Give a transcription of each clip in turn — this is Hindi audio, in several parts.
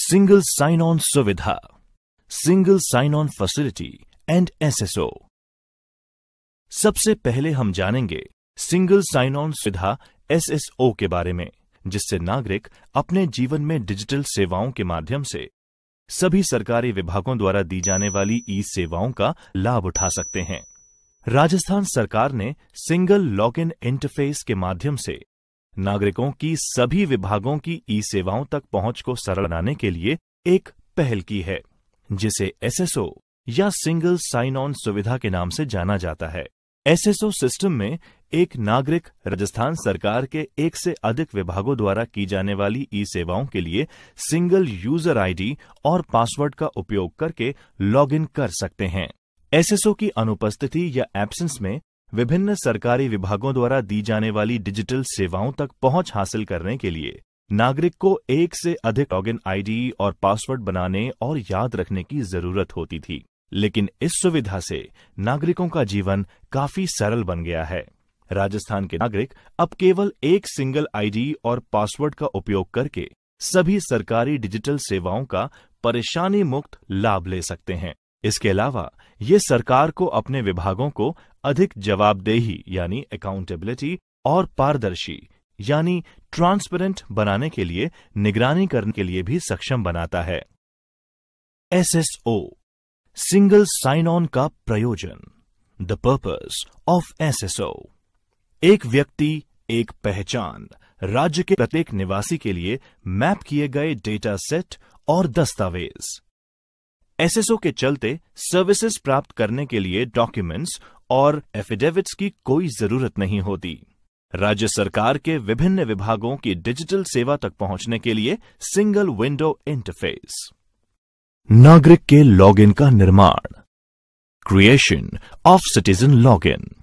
सिंगल साइन ऑन सुविधा, single sign on facility and SSO. सबसे पहले हम जानेंगे सिंगल साइन ऑन सुविधा एसएसओ के बारे में, जिससे नागरिक अपने जीवन में डिजिटल सेवाओं के माध्यम से सभी सरकारी विभागों द्वारा दी जाने वाली ई सेवाओं का लाभ उठा सकते हैं। राजस्थान सरकार ने सिंगल लॉगिन इंटरफेस के माध्यम से नागरिकों की सभी विभागों की ई सेवाओं तक पहुंच को सरल बनाने के लिए एक पहल की है, जिसे एसएसओ या सिंगल साइन ऑन सुविधा के नाम से जाना जाता है। एसएसओ सिस्टम में एक नागरिक राजस्थान सरकार के एक से अधिक विभागों द्वारा की जाने वाली ई सेवाओं के लिए सिंगल यूजर आईडी और पासवर्ड का उपयोग करके लॉगिन कर सकते हैं। एसएसओ की अनुपस्थिति या एब्सेंस में विभिन्न सरकारी विभागों द्वारा दी जाने वाली डिजिटल सेवाओं तक पहुंच हासिल करने के लिए नागरिक को एक से अधिक लॉगिन आईडी और पासवर्ड बनाने और याद रखने की जरूरत होती थी, लेकिन इस सुविधा से नागरिकों का जीवन काफी सरल बन गया है। राजस्थान के नागरिक अब केवल एक सिंगल आईडी और पासवर्ड का उपयोग करके सभी सरकारी डिजिटल सेवाओं का परेशानी मुक्त लाभ ले सकते हैं। इसके अलावा ये सरकार को अपने विभागों को अधिक जवाबदेही यानी अकाउंटेबिलिटी और पारदर्शी यानी ट्रांसपेरेंट बनाने के लिए निगरानी करने के लिए भी सक्षम बनाता है। एसएसओ सिंगल साइन ऑन का प्रयोजन, द पर्पस ऑफ एसएसओ। एक व्यक्ति, एक पहचान, राज्य के प्रत्येक निवासी के लिए मैप किए गए डेटा सेट और दस्तावेज। एसएसओ के चलते सर्विसेज प्राप्त करने के लिए डॉक्यूमेंट्स और एफिडेविट्स की कोई जरूरत नहीं होती। राज्य सरकार के विभिन्न विभागों की डिजिटल सेवा तक पहुंचने के लिए सिंगल विंडो इंटरफेस। नागरिक के लॉगिन का निर्माण, creation of citizen login.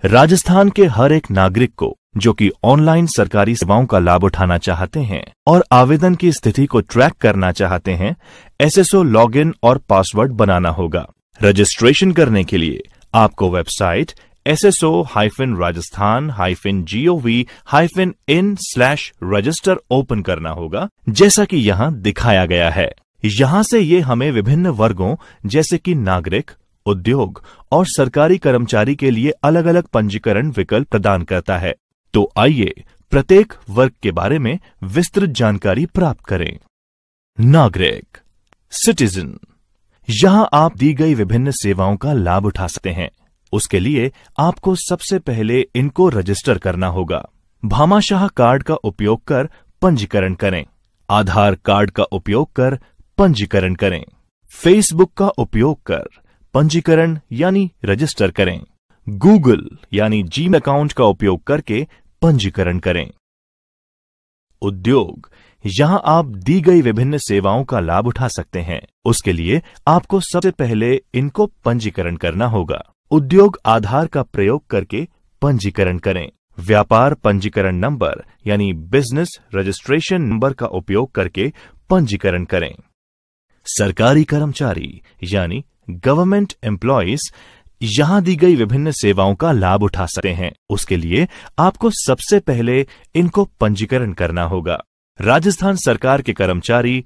Rajasthan के हर एक नागरिक को जो कि ऑनलाइन सरकारी सेवाओं का लाभ उठाना चाहते हैं और आवेदन की स्थिति को ट्रैक करना चाहते हैं, एसएसओ लॉगिन और पासवर्ड बनाना होगा। रजिस्ट्रेशन करने के लिए आपको वेबसाइट sso-rajasthan-gov-in/register ओपन करना होगा, जैसा कि यहां दिखाया गया है। यहां से ये हमें विभिन्न वर्गों जैसे कि नागरिक, उद्योग और सरकारी कर्मचारी के लिए अलग अलग पंजीकरण विकल्प प्रदान करता है। तो आइए प्रत्येक वर्ग के बारे में विस्तृत जानकारी प्राप्त करें। नागरिक, सिटीजन, यहां आप दी गई विभिन्न सेवाओं का लाभ उठा सकते हैं। उसके लिए आपको सबसे पहले इनको रजिस्टर करना होगा। भामाशाह कार्ड का उपयोग कर पंजीकरण करें। आधार कार्ड का उपयोग कर पंजीकरण करें। फेसबुक का उपयोग कर पंजीकरण यानी रजिस्टर करें। गूगल यानी जीमेल अकाउंट का उपयोग करके पंजीकरण करें। उद्योग, यहां आप दी गई विभिन्न सेवाओं का लाभ उठा सकते हैं। उसके लिए आपको सबसे पहले इनको पंजीकरण करना होगा। उद्योग आधार का प्रयोग करके पंजीकरण करें। व्यापार पंजीकरण नंबर यानी बिजनेस रजिस्ट्रेशन नंबर का उपयोग करके पंजीकरण करें। सरकारी कर्मचारी यानी गवर्नमेंट एम्प्लॉयज, यहां दी गई विभिन्न सेवाओं का लाभ उठा सकते हैं। उसके लिए आपको सबसे पहले इनको पंजीकरण करना होगा। राजस्थान सरकार के कर्मचारी,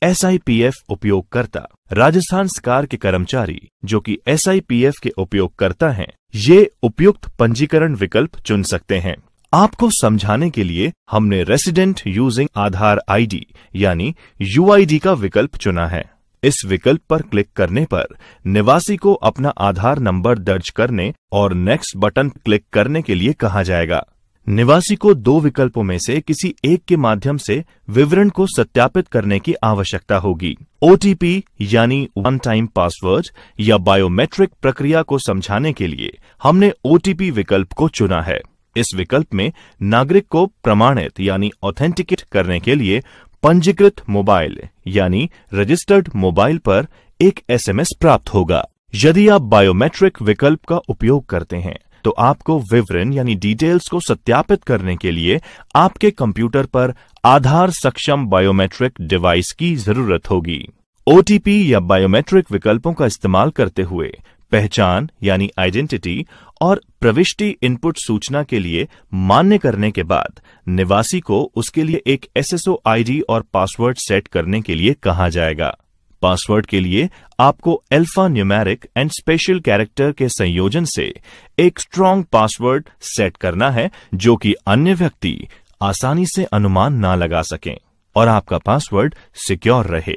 एसआईपीएफ उपयोगकर्ता। राजस्थान सरकार के कर्मचारी जो कि एसआईपीएफ के उपयोगकर्ता हैं, ये उपयुक्त पंजीकरण विकल्प चुन सकते हैं। आपको समझाने के लिए हमने रेसिडेंट यूजिंग आधार आईडी यानी यूआईडी का विकल्प चुना है। इस विकल्प पर क्लिक करने पर निवासी को अपना आधार नंबर दर्ज करने और नेक्स्ट बटन क्लिक करने के लिए कहा जाएगा। निवासी को दो विकल्पों में से किसी एक के माध्यम से विवरण को सत्यापित करने की आवश्यकता होगी। ओटीपी यानी वन टाइम पासवर्ड या बायोमेट्रिक प्रक्रिया को समझाने के लिए हमने ओटीपी विकल्प को चुना है। इस विकल्प में नागरिक को प्रमाणित यानी ऑथेंटिकेट करने के लिए पंजीकृत मोबाइल यानी रजिस्टर्ड मोबाइल पर एक एसएमएस प्राप्त होगा। यदि आप बायोमेट्रिक विकल्प का उपयोग करते हैं तो आपको विवरण यानी डिटेल्स को सत्यापित करने के लिए आपके कंप्यूटर पर आधार सक्षम बायोमेट्रिक डिवाइस की जरूरत होगी। ओटीपी या बायोमेट्रिक विकल्पों का इस्तेमाल करते हुए पहचान यानी आइडेंटिटी और प्रविष्टि इनपुट सूचना के लिए मान्य करने के बाद निवासी को उसके लिए एक एसएसओ आईडी और पासवर्ड सेट करने के लिए कहा जाएगा। पासवर्ड के लिए आपको alpha numeric and special character के संयोजन से एक स्ट्रॉन्ग पासवर्ड सेट करना है जो कि अन्य व्यक्ति आसानी से अनुमान ना लगा सकें और आपका पासवर्ड सिक्योर रहे।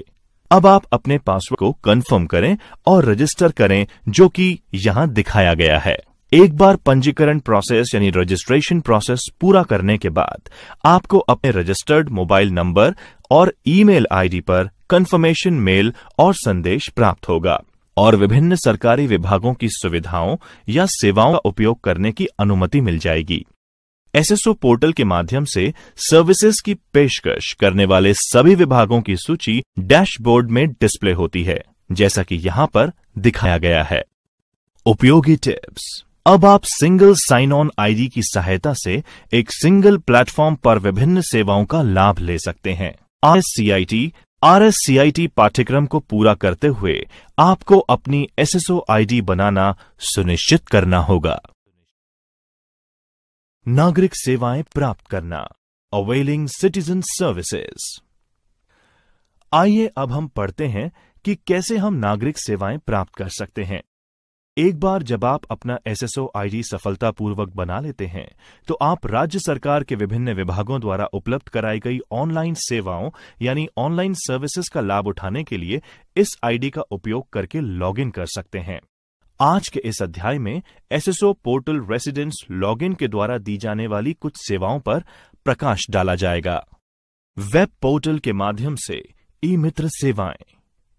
अब आप अपने पासवर्ड को कंफर्म करें और रजिस्टर करें जो कि यहां दिखाया गया है। एक बार पंजीकरण प्रोसेस यानी रजिस्ट्रेशन प्रोसेस पूरा करने के बाद आपको अपने रजिस्टर्ड मोबाइल नंबर और ईमेल आईडी पर कंफर्मेशन मेल और संदेश प्राप्त होगा और विभिन्न सरकारी विभागों की सुविधाओं या सेवाओं का उपयोग करने की अनुमति मिल जाएगी। एसएसओ पोर्टल के माध्यम से सर्विसेज की पेशकश करने वाले सभी विभागों की सूची डैशबोर्ड में डिस्प्ले होती है, जैसा कि यहां पर दिखाया गया है। उपयोगी टिप्स। अब आप सिंगल साइन ऑन आईडी की सहायता से एक सिंगल प्लेटफॉर्म पर विभिन्न सेवाओं का लाभ ले सकते हैं। आरएससीआईटी पाठ्यक्रम को पूरा करते हुए आपको अपनी एसएसओ आईडी बनाना सुनिश्चित करना होगा। नागरिक सेवाएं प्राप्त करना, अवेलिंग सिटीजन सर्विसेज। आइए अब हम पढ़ते हैं कि कैसे हम नागरिक सेवाएं प्राप्त कर सकते हैं। एक बार जब आप अपना एसएसओ आईडी सफलतापूर्वक बना लेते हैं तो आप राज्य सरकार के विभिन्न विभागों द्वारा उपलब्ध कराई गई ऑनलाइन सेवाओं यानी ऑनलाइन सर्विसेज का लाभ उठाने के लिए इस आईडी का उपयोग करके लॉगिन कर सकते हैं। आज के इस अध्याय में एसएसओ पोर्टल रेसिडेंट्स लॉगिन के द्वारा दी जाने वाली कुछ सेवाओं पर प्रकाश डाला जाएगा। वेब पोर्टल के माध्यम से ई मित्र सेवाएं,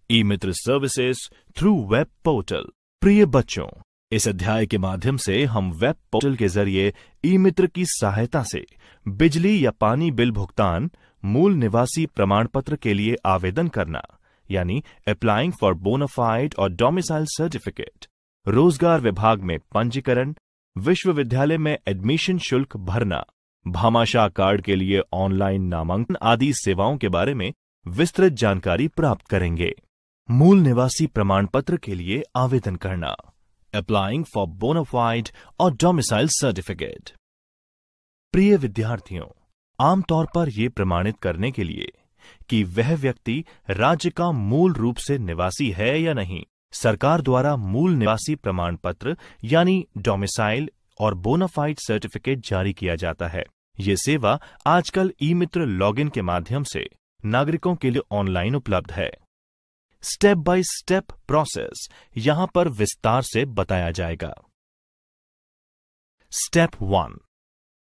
ई मित्र सर्विसेज थ्रू वेब पोर्टल। प्रिय बच्चों, इस अध्याय के माध्यम से हम वेब पोर्टल के जरिए ई मित्र की सहायता से बिजली या पानी बिल भुगतान, मूल निवासी प्रमाण पत्र के लिए आवेदन करना यानी अप्लाइंग फॉर बोनाफाइड और डोमिसाइल सर्टिफिकेट, रोजगार विभाग में पंजीकरण, विश्वविद्यालय में एडमिशन शुल्क भरना, भामाशाह कार्ड के लिए ऑनलाइन नामांकन आदि सेवाओं के बारे में विस्तृत जानकारी प्राप्त करेंगे। मूल निवासी प्रमाण पत्र के लिए आवेदन करना, अप्लाइंग फॉर बोनाफाइड और डोमिसाइल सर्टिफिकेट। प्रिय विद्यार्थियों, आमतौर पर यह प्रमाणित करने के लिए कि वह व्यक्ति राज्य का मूल रूप से निवासी है या नहीं, सरकार द्वारा मूल निवासी प्रमाण पत्र यानी डोमिसाइल और बोनाफाइड सर्टिफिकेट जारी किया जाता है। ये सेवा आजकल ई मित्र लॉगिन के माध्यम से नागरिकों के लिए ऑनलाइन उपलब्ध है। स्टेप बाय स्टेप प्रोसेस यहां पर विस्तार से बताया जाएगा। स्टेप 1,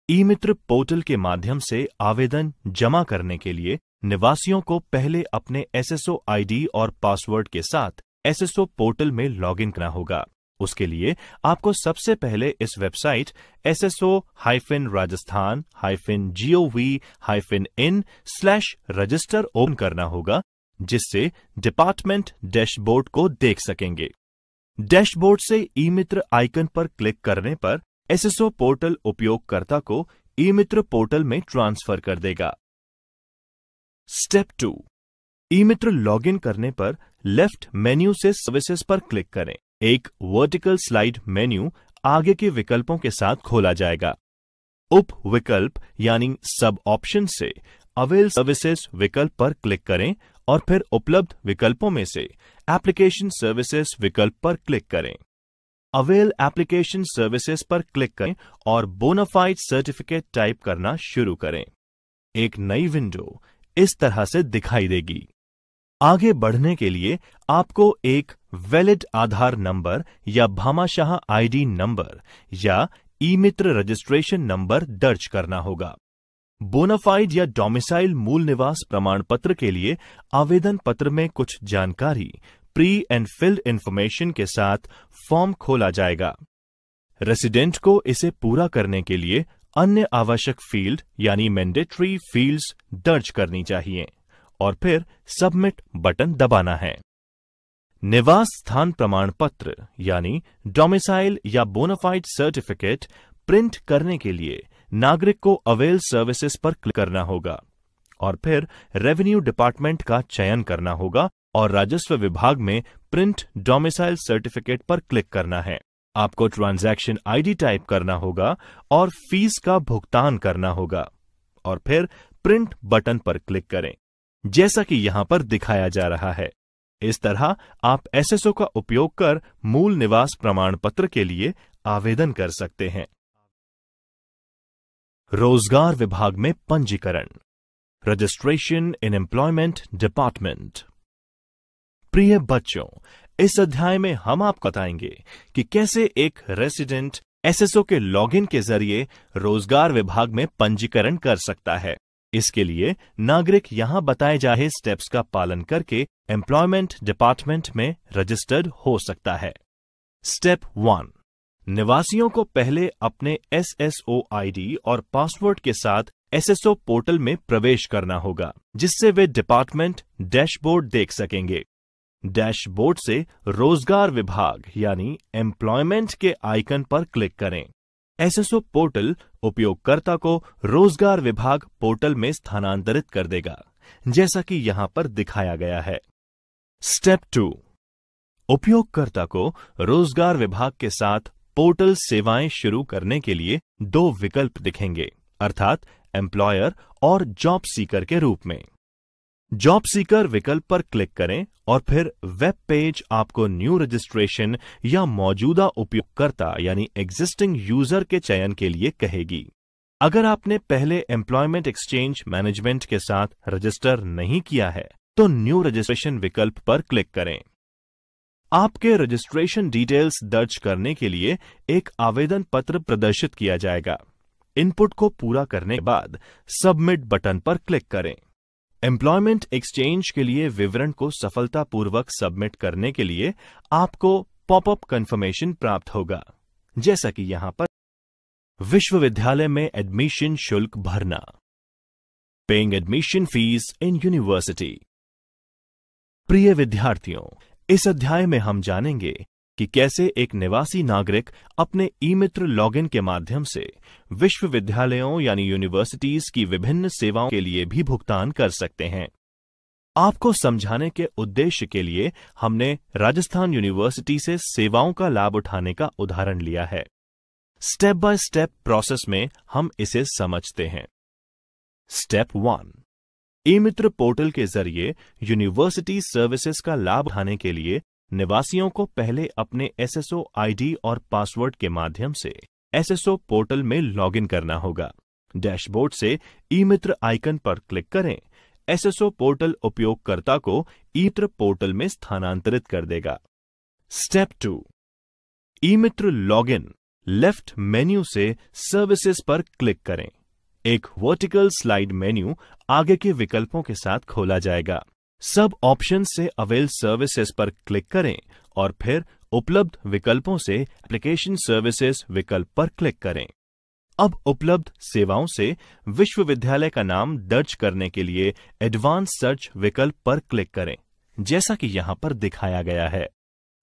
ई मित्र पोर्टल के माध्यम से आवेदन जमा करने के लिए निवासियों को पहले अपने एसएसओ आईडी और पासवर्ड के साथ एसएसओ पोर्टल में लॉगिन करना होगा। उसके लिए आपको सबसे पहले इस वेबसाइट sso-rajasthan-gov-in/register ओपन करना होगा, जिससे डिपार्टमेंट डैशबोर्ड को देख सकेंगे। डैशबोर्ड से ई मित्र आइकन पर क्लिक करने पर एसएसओ पोर्टल उपयोगकर्ता को ई मित्र पोर्टल में ट्रांसफर कर देगा। स्टेप 2, ई मित्र लॉगिन करने पर लेफ्ट मेन्यू से सर्विसेज पर क्लिक करें। एक वर्टिकल स्लाइड मेन्यू आगे के विकल्पों के साथ खोला जाएगा। उप विकल्प यानी सब ऑप्शन से अवेल सर्विसेज विकल्प पर क्लिक करें और फिर उपलब्ध विकल्पों में से एप्लीकेशन सर्विसेज विकल्प पर क्लिक करें। अवेल एप्लीकेशन सर्विसेज पर क्लिक करें और बोनाफाइड सर्टिफिकेट टाइप करना शुरू करें। एक नई विंडो इस तरह से दिखाई देगी। आगे बढ़ने के लिए आपको एक वैलिड आधार नंबर या भामाशाह आईडी नंबर या ई मित्र रजिस्ट्रेशन नंबर दर्ज करना होगा। बोनाफाइड या डोमिसाइल मूल निवास प्रमाण पत्र के लिए आवेदन पत्र में कुछ जानकारी प्री एंड फिल्ड इंफॉर्मेशन के साथ फॉर्म खोला जाएगा। रेसिडेंट को इसे पूरा करने के लिए अन्य आवश्यक फील्ड यानी मैंडेटरी फील्ड्स दर्ज करनी चाहिए और फिर सबमिट बटन दबाना है। निवास स्थान प्रमाण पत्र यानी डोमिसाइल या बोनाफाइड सर्टिफिकेट प्रिंट करने के लिए नागरिक को अवेल सर्विसेज पर क्लिक करना होगा और फिर रेवेन्यू डिपार्टमेंट का चयन करना होगा और राजस्व विभाग में प्रिंट डोमिसाइल सर्टिफिकेट पर क्लिक करना है। आपको ट्रांजैक्शन आईडी टाइप करना होगा और फीस का भुगतान करना होगा और फिर प्रिंट बटन पर क्लिक करें, जैसा कि यहां पर दिखाया जा रहा है। इस तरह आप एसएसओ का उपयोग कर मूल निवास प्रमाण पत्र के लिए आवेदन कर सकते हैं। रोजगार विभाग में पंजीकरण, रजिस्ट्रेशन इन एम्प्लॉयमेंट डिपार्टमेंट। प्रिय बच्चों, इस अध्याय में हम आपको बताएंगे कि कैसे एक रेसिडेंट एसएसओ के लॉगिन के जरिए रोजगार विभाग में पंजीकरण कर सकता है। इसके लिए नागरिक यहां बताए जा रहे स्टेप्स का पालन करके एम्प्लॉयमेंट डिपार्टमेंट में रजिस्टर्ड हो सकता है। स्टेप 1, निवासियों को पहले अपने एसएसओ आईडी और पासवर्ड के साथ एसएसओ पोर्टल में प्रवेश करना होगा, जिससे वे डिपार्टमेंट डैशबोर्ड देख सकेंगे। डैशबोर्ड से रोजगार विभाग यानी एम्प्लॉयमेंट के आइकन पर क्लिक करें। एसएसओ पोर्टल उपयोगकर्ता को रोजगार विभाग पोर्टल में स्थानांतरित कर देगा, जैसा कि यहां पर दिखाया गया है। स्टेप 2, उपयोगकर्ता को रोजगार विभाग के साथ पोर्टल सेवाएं शुरू करने के लिए 2 विकल्प दिखेंगे, अर्थात एम्प्लॉयर और जॉब सीकर के रूप में। जॉब सीकर विकल्प पर क्लिक करें और फिर वेब पेज आपको न्यू रजिस्ट्रेशन या मौजूदा उपयोगकर्ता यानी एग्जिस्टिंग यूजर के चयन के लिए कहेगी। अगर आपने पहले एम्प्लॉयमेंट एक्सचेंज मैनेजमेंट के साथ रजिस्टर नहीं किया है तो न्यू रजिस्ट्रेशन विकल्प पर क्लिक करें। आपके रजिस्ट्रेशन डिटेल्स दर्ज करने के लिए एक आवेदन पत्र प्रदर्शित किया जाएगा। इनपुट को पूरा करने के बाद सबमिट बटन पर क्लिक करें। एम्प्लॉयमेंट एक्सचेंज के लिए विवरण को सफलतापूर्वक सबमिट करने के लिए आपको पॉपअप कंफर्मेशन प्राप्त होगा, जैसा कि यहां पर। विश्वविद्यालय में एडमिशन शुल्क भरना, paying admission fees in university. प्रिय विद्यार्थियों, इस अध्याय में हम जानेंगे कि कैसे एक निवासी नागरिक अपने ई-मित्र लॉगिन के माध्यम से विश्वविद्यालयों यानी यूनिवर्सिटीज की विभिन्न सेवाओं के लिए भी भुगतान कर सकते हैं। आपको समझाने के उद्देश्य के लिए हमने राजस्थान यूनिवर्सिटी से सेवाओं का लाभ उठाने का उदाहरण लिया है। स्टेप बाय स्टेप प्रोसेस में हम इसे समझते हैं। स्टेप 1, ई-मित्र पोर्टल के जरिए यूनिवर्सिटी सर्विसेज का लाभ उठाने के लिए निवासियों को पहले अपने एसएसओ आईडी और पासवर्ड के माध्यम से एसएसओ पोर्टल में लॉगिन करना होगा। डैशबोर्ड से ई-मित्र आइकन पर क्लिक करें। एसएसओ पोर्टल उपयोगकर्ता को ई-मित्र पोर्टल में स्थानांतरित कर देगा। Step 2, eMitra login left menu से सर्विसेज पर क्लिक करें। एक वर्टिकल स्लाइड मेन्यू आगे के विकल्पों के साथ खोला जाएगा। सब ऑप्शन से अवेल सर्विसेज पर क्लिक करें और फिर उपलब्ध विकल्पों से एप्लीकेशन सर्विसेज विकल्प पर क्लिक करें। अब उपलब्ध सेवाओं से विश्वविद्यालय का नाम दर्ज करने के लिए एडवांस सर्च विकल्प पर क्लिक करें, जैसा कि यहां पर दिखाया गया है।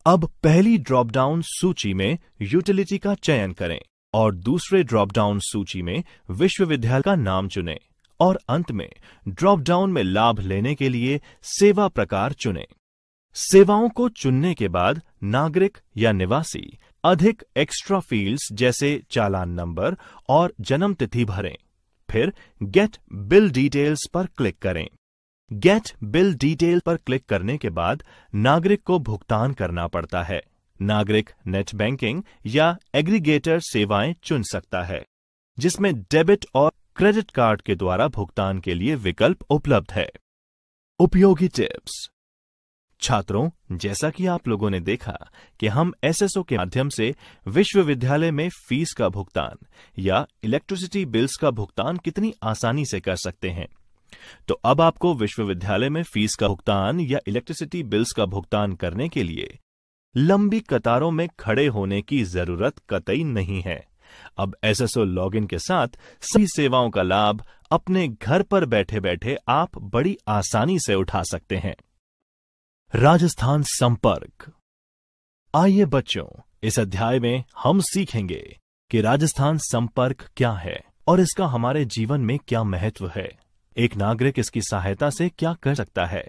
अब पहली ड्रॉप डाउन सूची में यूटिलिटी का चयन करें और दूसरे ड्रॉप डाउन सूची में विश्वविद्यालय का नाम चुनें और अंत में ड्रॉप डाउन में लाभ लेने के लिए सेवा प्रकार चुनें। सेवाओं को चुनने के बाद नागरिक या निवासी अधिक एक्स्ट्रा फील्ड्स जैसे चालान नंबर और जन्म तिथि भरें। फिर गेट बिल डिटेल्स पर क्लिक करें। गेट बिल डिटेल पर क्लिक करने के बाद नागरिक को भुगतान करना पड़ता है। नागरिक नेट बैंकिंग या एग्रीगेटर सेवाएं चुन सकता है, जिसमें डेबिट और क्रेडिट कार्ड के द्वारा भुगतान के लिए विकल्प उपलब्ध है। उपयोगी टिप्स। छात्रों, जैसा कि आप लोगों ने देखा कि हम एसएसओ के माध्यम से विश्वविद्यालय में फीस का भुगतान या इलेक्ट्रिसिटी बिल्स का भुगतान कितनी आसानी से कर सकते हैं, तो अब आपको विश्वविद्यालय में फीस का भुगतान या इलेक्ट्रिसिटी बिल्स का भुगतान करने के लिए लंबी कतारों में खड़े होने की जरूरत कतई नहीं है। अब एसएसओ लॉगिन के साथ सभी सेवाओं का लाभ अपने घर पर बैठे बैठे आप बड़ी आसानी से उठा सकते हैं। राजस्थान संपर्क। आइए बच्चों, इस अध्याय में हम सीखेंगे कि राजस्थान संपर्क क्या है और इसका हमारे जीवन में क्या महत्व है। एक नागरिक इसकी सहायता से क्या कर सकता है।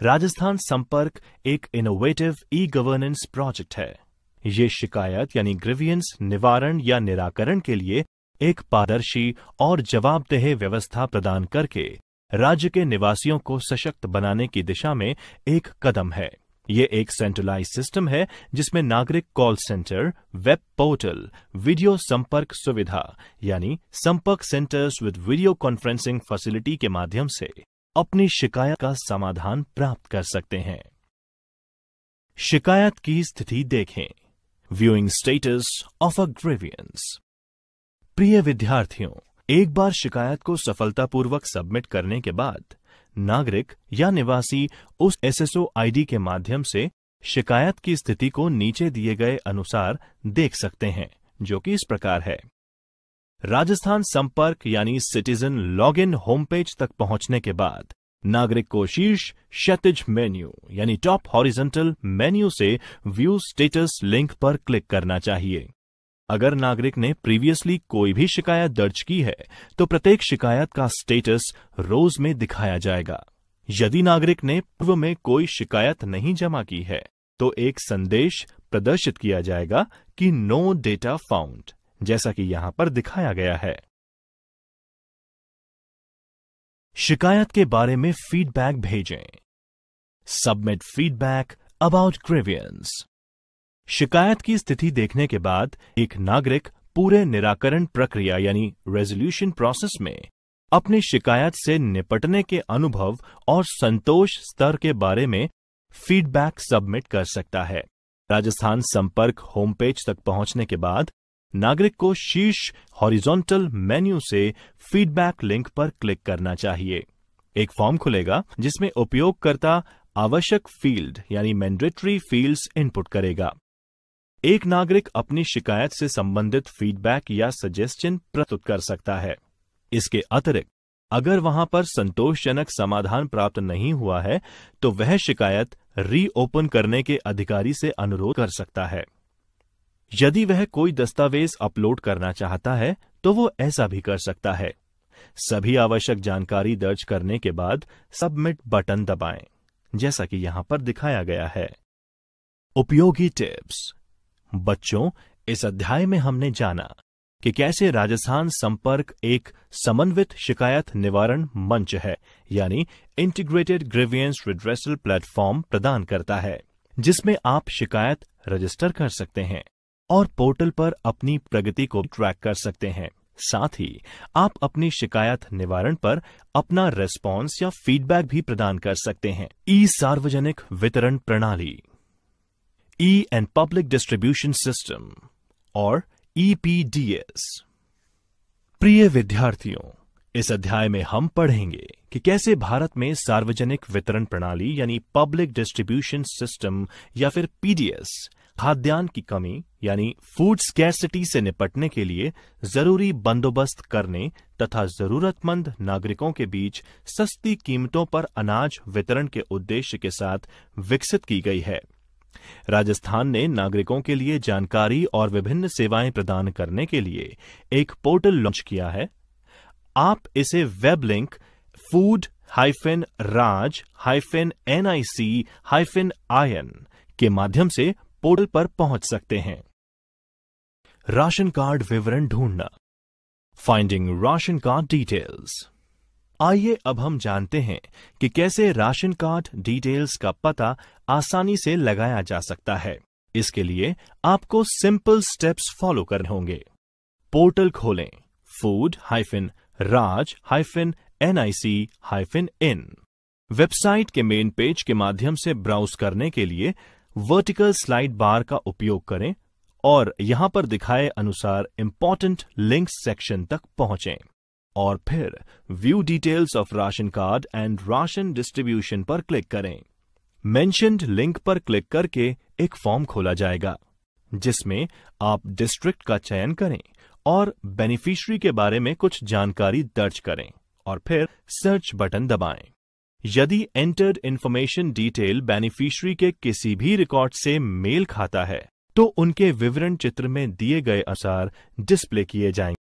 राजस्थान संपर्क एक इनोवेटिव ई गवर्नेंस प्रोजेक्ट है। ये शिकायत यानी ग्रीवियंस निवारण या निराकरण के लिए एक पारदर्शी और जवाबदेह व्यवस्था प्रदान करके राज्य के निवासियों को सशक्त बनाने की दिशा में एक कदम है। ये एक सेंट्रलाइज सिस्टम है जिसमें नागरिक call centre, web portal, video संपर्क सुविधा यानी संपर्क centres with video conferencing facility के माध्यम से अपनी शिकायत का समाधान प्राप्त कर सकते हैं। शिकायत की स्थिति देखें। Viewing status of a grievance. प्रिय विद्यार्थियों, एक बार शिकायत को सफलतापूर्वक सबमिट करने के बाद नागरिक या निवासी उस एसएसओ आईडी के माध्यम से शिकायत की स्थिति को नीचे दिए गए अनुसार देख सकते हैं, जो कि इस प्रकार है। राजस्थान संपर्क यानी सिटीजन लॉगिन होम पेज तक पहुंचने के बाद नागरिक को शीर्ष क्षैतिज मेन्यू यानी टॉप हॉरिजॉन्टल मेन्यू से व्यू स्टेटस लिंक पर क्लिक करना चाहिए। अगर नागरिक ने प्रीवियसली कोई भी शिकायत दर्ज की है तो प्रत्येक शिकायत का स्टेटस रोज में दिखाया जाएगा। यदि नागरिक ने पूर्व में कोई शिकायत नहीं जमा की है तो एक संदेश प्रदर्शित किया जाएगा कि नो डेटा फाउंड, जैसा कि यहां पर दिखाया गया है। शिकायत के बारे में फीडबैक भेजें। Submit feedback about grievance. शिकायत की स्थिति देखने के बाद एक नागरिक पूरे निराकरण प्रक्रिया यानी रेजोल्यूशन प्रोसेस में अपनी शिकायत से निपटने के अनुभव और संतोष स्तर के बारे में फीडबैक सबमिट कर सकता है। राजस्थान संपर्क होम पेज तक पहुंचने के बाद नागरिक को शीर्ष हॉरिजॉन्टल मेन्यू से फीडबैक लिंक पर क्लिक करना चाहिए। एक फॉर्म खुलेगा जिसमें उपयोगकर्ता आवश्यक फील्ड यानी मैंडेटरी फील्ड्स इनपुट करेगा। एक नागरिक अपनी शिकायत से संबंधित फीडबैक या सजेशन प्रस्तुत कर सकता है। इसके अतिरिक्त अगर वहां पर संतोषजनक समाधान प्राप्त नहीं हुआ है तो वह शिकायत रीओपन करने के अधिकारी से अनुरोध कर सकता है। यदि वह कोई दस्तावेज अपलोड करना चाहता है तो वो ऐसा भी कर सकता है। सभी आवश्यक जानकारी दर्ज करने के बाद सबमिट बटन दबाएं, जैसा कि यहां पर दिखाया गया है। उपयोगी टिप्स। बच्चों, इस अध्याय में हमने जाना कि कैसे राजस्थान संपर्क एक समन्वित शिकायत निवारण मंच है यानी इंटीग्रेटेड ग्रीवियंस रिड्रेसल प्लेटफॉर्म प्रदान करता है, जिसमें आप शिकायत रजिस्टर कर सकते हैं और पोर्टल पर अपनी प्रगति को ट्रैक कर सकते हैं। साथ ही आप अपनी शिकायत निवारण पर अपना रेस्पॉन्स या फीडबैक भी प्रदान कर सकते हैं। ई सार्वजनिक वितरण प्रणाली E and public distribution system और EPDS। प्रिय विद्यार्थियों, इस अध्याय में हम पढ़ेंगे कि कैसे भारत में सार्वजनिक वितरण प्रणाली यानी पब्लिक डिस्ट्रीब्यूशन सिस्टम या फिर PDS खाद्यान्न की कमी यानी फूड स्कैर्सिटी से निपटने के लिए जरूरी बंदोबस्त करने तथा जरूरतमंद नागरिकों के बीच सस्ती कीमतों पर अनाज वितरण के उद्देश्य के साथ विकसित की गई है। राजस्थान ने नागरिकों के लिए जानकारी और विभिन्न सेवाएं प्रदान करने के लिए एक पोर्टल लॉन्च किया है। आप इसे वेब लिंक food-raj-nic-in के माध्यम से पोर्टल पर पहुंच सकते हैं। राशन कार्ड विवरण ढूंढना। Finding ration card details. आइए अब हम जानते हैं कि कैसे राशन कार्ड डिटेल्स का पता आसानी से लगाया जा सकता है। इसके लिए आपको सिंपल स्टेप्स फॉलो करने होंगे। पोर्टल खोलें food-raj-nic-in। वेबसाइट के मेन पेज के माध्यम से ब्राउज करने के लिए वर्टिकल स्लाइड बार का उपयोग करें और यहां पर दिखाए अनुसार इंपॉर्टेंट लिंक्स सेक्शन तक पहुंचें और फिर view details of ration card and ration distribution पर क्लिक करें। मेंशन्ड लिंक पर क्लिक करके एक फॉर्म खोला जाएगा जिसमें आप डिस्ट्रिक्ट का चयन करें और बेनिफिशियरी के बारे में कुछ जानकारी दर्ज करें और फिर सर्च बटन दबाएं। यदि एंटर्ड इंफॉर्मेशन डिटेल बेनिफिशियरी के किसी भी रिकॉर्ड से मेल खाता है तो उनके विवरण चित्र में दिए गए अनुसार डिस्प्ले किए जाएंगे।